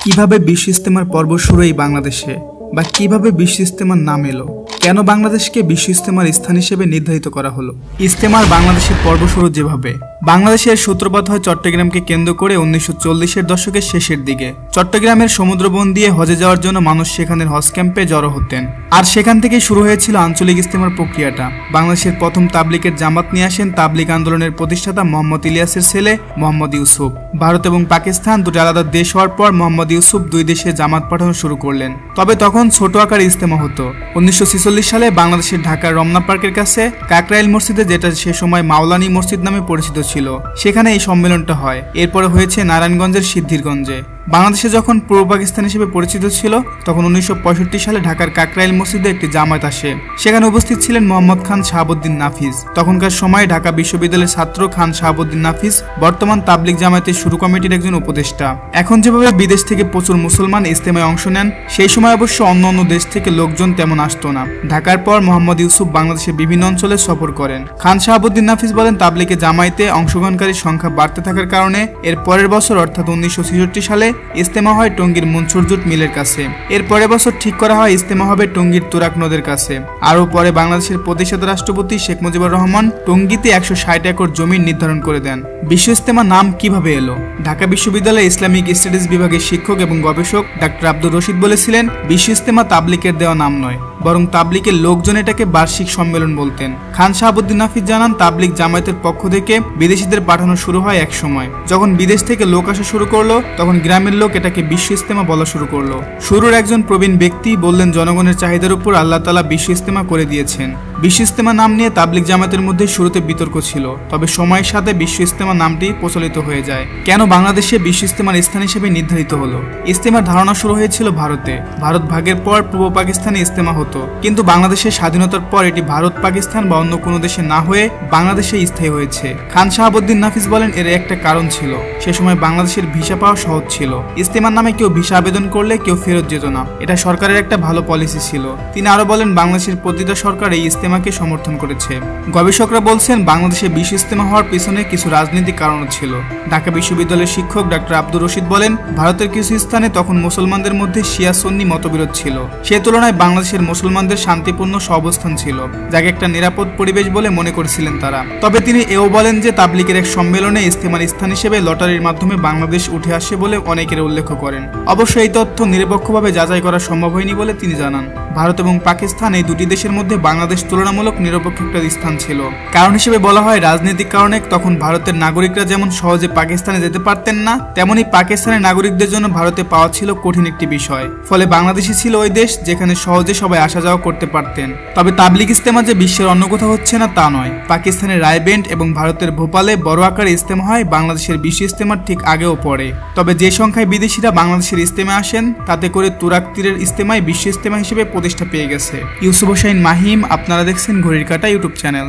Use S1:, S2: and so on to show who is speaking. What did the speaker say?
S1: কিভাবে বিশ্ব ইজতেমার পর্ব শুরু এই বাংলাদেশে বা কিভাবে বিশ্ব ইজতেমার নাম এলো, কেন বাংলাদেশকে বিশ্ব ইজতেমার স্থান হিসেবে নির্ধারিত করা হলো। ইজতেমার বাংলাদেশের পর্ব শুরু যেভাবে বাংলাদেশের সূত্রপাত হয় চট্টগ্রামকে কেন্দ্র করে 1940-এর দশকের শেষের দিকে। চট্টগ্রামের সমুদ্রবন দিয়ে হজে যাওয়ার জন্য মানুষ সেখানের হজ ক্যাম্পে জড়ো হতেন, আর সেখান থেকেই শুরু হয়েছিল আঞ্চলিক ইজতেমার প্রক্রিয়াটা। বাংলাদেশের প্রথম তাবলিগের জামাত নিয়ে আসেন তাবলিগ আন্দোলনের প্রতিষ্ঠাতা মোহাম্মদ ইলিয়াসের ছেলে মোহাম্মদ ইউসুফ। ভারত এবং পাকিস্তান দুটি আলাদা দেশ হওয়ার পর মোহাম্মদ ইউসুফ দুই দেশে জামাত পাঠানো শুরু করলেন। তবে তখন ছোট আকারে ইজতেমা হতো। 1946 সালে বাংলাদেশের ঢাকার রমনা পার্কের কাছে কাকরাইল মসজিদে, যেটা সে সময় মাওলানি মসজিদ নামে পরিচিত ছিল, সেখানে এই সম্মেলনটা হয়। এরপরে হয়েছে নারায়ণগঞ্জের সিদ্ধিরগঞ্জে। বাংলাদেশে যখন পূর্ব পাকিস্তান হিসেবে পরিচিত ছিল, তখন 1965 সালে ঢাকার কাকরাইল মসজিদে একটি জামায়াত আসে। সেখানে উপস্থিত ছিলেন মোহাম্মদ খান শাহাবুদ্দিন নাফিস। তখনকার সময় ঢাকা বিশ্ববিদ্যালয়ের ছাত্র খান শাহাবুদ্দিন নাফিস বর্তমান তাবলিগ জামায়াতের শুরু কমিটির একজন উপদেষ্টা। এখন যেভাবে বিদেশ থেকে প্রচুর মুসলমান ইজতেমায় অংশ নেন, সেই সময় অবশ্য অন্য অন্য দেশ থেকে লোকজন তেমন আসতো না। ঢাকার পর মোহাম্মদ ইউসুফ বাংলাদেশের বিভিন্ন অঞ্চলে সফর করেন। খান শাহাবুদ্দিন নাফিস বলেন, তাবলিগে জামায়াতে অংশগ্রহণকারীর সংখ্যা বাড়তে থাকার কারণে এর পরের বছর অর্থাৎ 1966 সালে ইজতেমা হয় টঙ্গীর মনসুর জুট মিলের কাছে। এর পরের বছর ঠিক করা হয় ইজতেমা হবে টঙ্গীর তুরাক নদের কাছে। আরও পরে বাংলাদেশের প্রতিষ্ঠাতা রাষ্ট্রপতি শেখ মুজিবুর রহমান টঙ্গীতে 160 একর জমি নির্ধারণ করে দেন। বিশ্ব ইজতেমা নাম কিভাবে এলো? ঢাকা বিশ্ববিদ্যালয়ের ইসলামিক স্টাডিজ বিভাগের শিক্ষক এবং গবেষক ডাক্তার আব্দুর রশিদ বলেছিলেন, বিশ্ব ইজতেমা তাবলিগের দেওয়া নাম নয়, বরং তাবলিগের লোকজন এটাকে বার্ষিক সম্মেলন বলতেন। খান শাহাবুদ্দিন নাফিস জানান, তাবলিগ জামায়াতের পক্ষ থেকে বিদেশিদের পাঠানো শুরু হয় এক সময়। যখন বিদেশ থেকে লোক আসা শুরু করলো, তখন গ্রামের লোক এটাকে বিশ্ব ইজতেমা বলা শুরু করলো। শুরুর একজন প্রবীণ ব্যক্তি বললেন, জনগণের চাহিদার উপর আল্লাহ তাআলা বিশ্ব ইজতেমা করে দিয়েছেন। বিশ্ব ইজতেমা নাম নিয়ে তাবলিগ জামায়াতের মধ্যে শুরুতে বিতর্ক ছিল, তবে সময়ের সাথে বিশ্ব ইজতেমা নামটি প্রচলিত হয়ে যায়। কেন বাংলাদেশে বিশ্ব ইজতেমার স্থান হিসেবে নির্ধারিত হলো? ইজতেমার ধারণা শুরু হয়েছিল ভারতে। ভারত ভাগের পর পূর্ব পাকিস্তানে ইজতেমা হতো, কিন্তু বাংলাদেশের স্বাধীনতার পর এটি ভারত, পাকিস্তান বা অন্য কোনো দেশে না হয়ে বাংলাদেশে স্থায়ী হয়েছে। খান শাহাবুদ্দিন নাফিস বলেন, এর একটা কারণ ছিল, সে সময় বাংলাদেশের ভিসা পাওয়া সহজ ছিল। ইজতেমার নামে কেউ ভিসা আবেদন করলে কেউ ফেরত যেত না, এটা সরকারের একটা ভালো পলিসি ছিল। তিনি আরো বলেন, বাংলাদেশের প্রতিটা সরকার এই ইজতেমাকে সমর্থন করেছে। গবেষকরা বলছেন, বাংলাদেশে বিশ্ব ইজতেমা হওয়ার পিছনে কিছু রাজনৈতিক কারণ ছিল। ঢাকা বিশ্ববিদ্যালয়ের শিক্ষক ডাক্তার আব্দুর রশিদ বলেন, ভারতের কিছু স্থানে তখন মুসলমানদের মধ্যে শিয়া সুন্নি মতবিরোধ ছিল। সে তুলনায় বাংলাদেশের মুসলমানদের শান্তিপূর্ণ সহাবস্থান ছিল, যাকে একটা নিরাপদ পরিবেশ বলে মনে করেছিলেন তারা। তবে তিনি এও বলেন যে তাবলিগের এক সম্মেলনে ইজতেমার স্থান হিসেবে লটারির মাধ্যমে বাংলাদেশ উঠে আসে বলে অনেকের উল্লেখ করেন। অবশ্য এই তথ্য নিরপেক্ষভাবে যাচাই করা সম্ভব হয়নি বলে তিনি জানান। ভারত এবং পাকিস্তান এই দুটি দেশের মধ্যে বাংলাদেশ তুলনামূলক নিরপেক্ষ একটা স্থান ছিল। কারণ হিসেবে বলা হয় রাজনৈতিক কারণে। তখন ভারতের নাগরিকরা যেমন সহজে পাকিস্তানে যেতে পারতেন না, তেমনি পাকিস্তানের নাগরিকদের জন্য ভারতে পাওয়া ছিল কঠিন একটি বিষয়। ফলে বাংলাদেশই ছিল ওই দেশ যেখানে সহজে সবাই আসা যাওয়া করতে পারতেন। তবে তাবলিগ ইজতেমা যে বিশ্বের অন্য কোথাও হচ্ছে না তা নয়। পাকিস্তানের রায়বেন্ড এবং ভারতের ভোপালে বড় আকারে ইজতেমা হয় বাংলাদেশের বিশ্ব ইজতেমার ঠিক আগেও পরে। তবে যে সংখ্যায় বিদেশিরা বাংলাদেশের ইজতেমা আসেন, তাতে করে তুরাক তীরের ইজতেমায় বিশ্ব ইজতেমা হিসেবে প্রতিষ্ঠা পেয়ে গেছে। ইউসুফ হোসাইন মাহিম, আপনারা দেখছেন ঘড়ির কাঁটা ইউটিউব চ্যানেল।